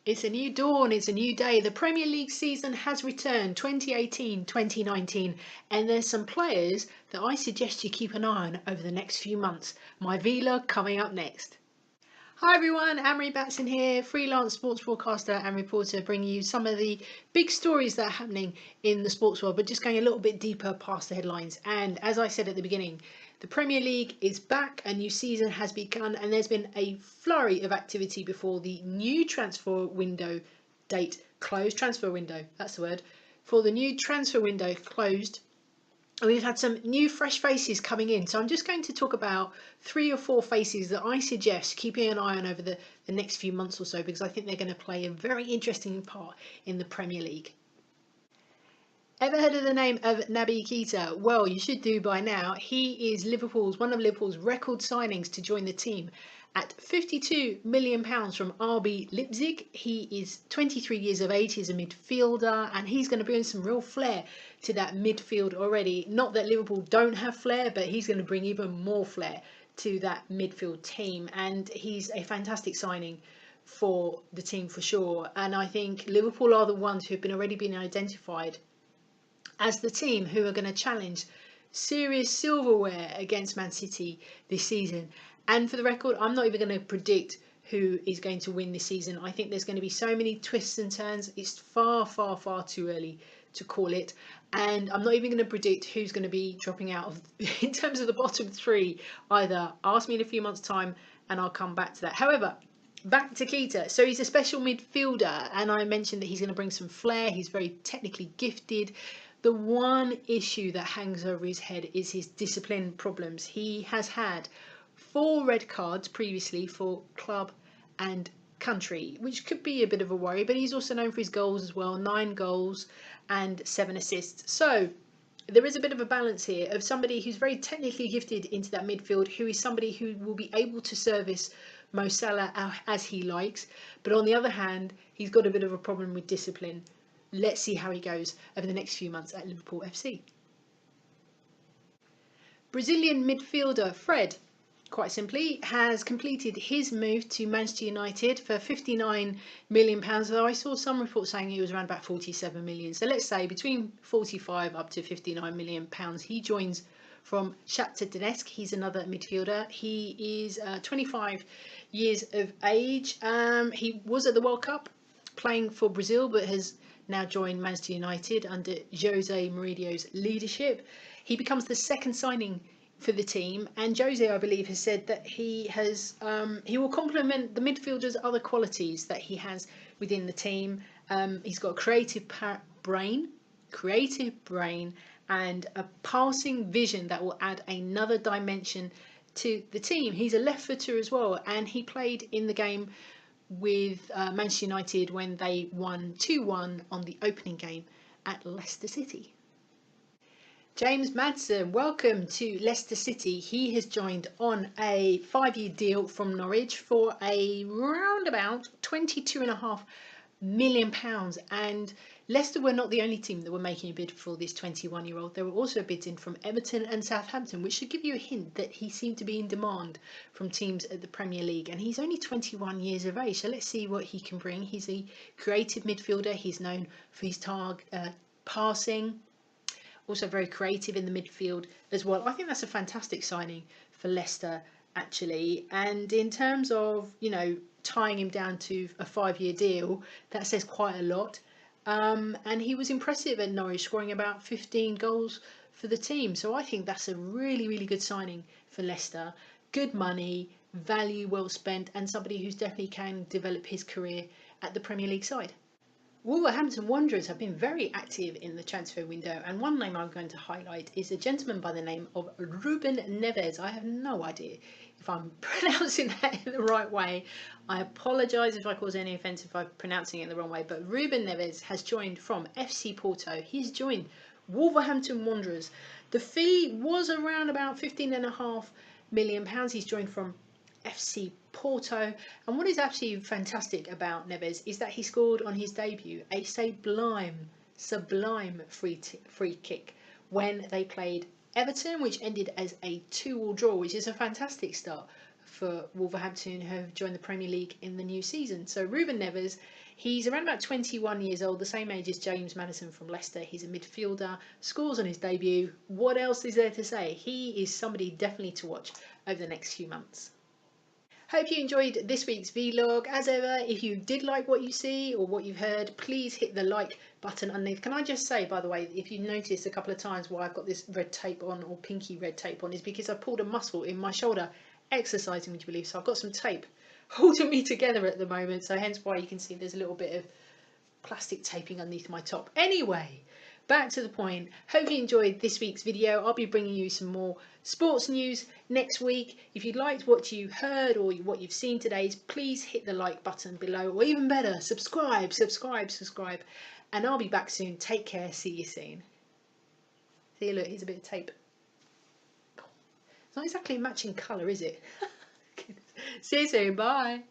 It's a new dawn, it's a new day. The Premier League season has returned 2018-2019, and there's some players that I suggest you keep an eye on over the next few months. My Villa coming up next. Hi everyone, Anne-Marie Batson here, freelance sports broadcaster and reporter, bringing you some of the big stories that are happening in the sports world, but just going a little bit deeper past the headlines. And as I said at the beginning, the Premier League is back, a new season has begun, and there's been a flurry of activity before the new transfer window date closed. Transfer window, that's the word. For the new transfer window closed, and we've had some new fresh faces coming in. So I'm just going to talk about 3 or 4 faces that I suggest keeping an eye on over the next few months or so, because I think they're going to play a very interesting part in the Premier League. Ever heard of the name of Naby Keita? Well, you should do by now. He is one of Liverpool's record signings to join the team at £52 million from RB Leipzig. He is 23 years of age, he's a midfielder, and he's going to bring some real flair to that midfield already. Not that Liverpool don't have flair, but he's going to bring even more flair to that midfield team, and he's a fantastic signing for the team for sure. And I think Liverpool are the ones who've already been identified as the team who are going to challenge serious silverware against Man City this season. And for the record, I'm not even going to predict who is going to win this season. I think there's going to be so many twists and turns. It's far, far, far too early to call it. And I'm not even going to predict who's going to be dropping out of, in terms of the bottom 3 either. Ask me in a few months' time and I'll come back to that. However, back to Keita. So he's a special midfielder, and I mentioned that he's going to bring some flair. He's very technically gifted. The one issue that hangs over his head is his discipline problems. He has had 4 red cards previously for club and country, which could be a bit of a worry, but he's also known for his goals as well, 9 goals and 7 assists. So there is a bit of a balance here of somebody who's very technically gifted into that midfield, who is somebody who will be able to service Mo Salah as he likes, but on the other hand, he's got a bit of a problem with discipline. Let's see how he goes over the next few months at Liverpool FC. Brazilian midfielder Fred, quite simply, has completed his move to Manchester United for £59 million, though I saw some reports saying he was around about 47 million. So let's say between 45 up to £59 million. He joins from Shakhtar Donetsk. He's another midfielder. He is 25 years of age. He was at the World Cup playing for Brazil, but has now joined Manchester United under Jose Mourinho's leadership. He becomes the second signing for the team, and Jose, I believe, has said that he will complement the midfielder's other qualities that he has within the team. He's got a creative brain, and a passing vision that will add another dimension to the team. He's a left footer as well, and he played in the game with Manchester United when they won 2-1 on the opening game at Leicester City. James Maddison, welcome to Leicester City. He has joined on a 5-year deal from Norwich for a roundabout £22.5 million, and Leicester were not the only team that were making a bid for this 21-year-old. There were also bids in from Everton and Southampton, which should give you a hint that he seemed to be in demand from teams at the Premier League. And he's only 21 years of age, so let's see what he can bring. He's a creative midfielder. He's known for his passing, also very creative in the midfield as well. I think that's a fantastic signing for Leicester, actually. And in terms of, tying him down to a 5-year deal, that says quite a lot. And he was impressive at Norwich, scoring about 15 goals for the team. So I think that's a really, really good signing for Leicester. Good money, value well spent, and somebody who's definitely can develop his career at the Premier League side. Wolverhampton Wanderers have been very active in the transfer window, and one name I'm going to highlight is a gentleman by the name of Ruben Neves. I have no idea if I'm pronouncing that in the right way. I apologise if I cause any offence if I'm pronouncing it in the wrong way, but Ruben Neves has joined from FC Porto. He's joined Wolverhampton Wanderers. The fee was around about £15.5 million. He's joined from FC Porto, and what is absolutely fantastic about Neves is that he scored on his debut a sublime free kick when they played Everton, which ended as a 2-2 draw, which is a fantastic start for Wolverhampton who have joined the Premier League in the new season. So Ruben Neves, he's around about 21 years old, the same age as James Maddison from Leicester. He's a midfielder, scores on his debut. What else is there to say? He is somebody definitely to watch over the next few months. Hope you enjoyed this week's vlog. As ever, if you did like what you see or what you've heard, please hit the like button underneath. Can I just say, by the way, if you noticed a couple of times why I've got this red tape on, or pinky red tape on, is because I pulled a muscle in my shoulder exercising, would you believe? So I've got some tape holding me together at the moment, so hence why you can see there's a little bit of plastic taping underneath my top. Anyway, back to the point. Hope you enjoyed this week's video. I'll be bringing you some more sports news next week. If you liked what you heard or what you've seen today, please hit the like button below, or even better, subscribe. And I'll be back soon. Take care. See you soon. See you, look, here's a bit of tape. It's not exactly a matching colour, is it? See you soon. Bye.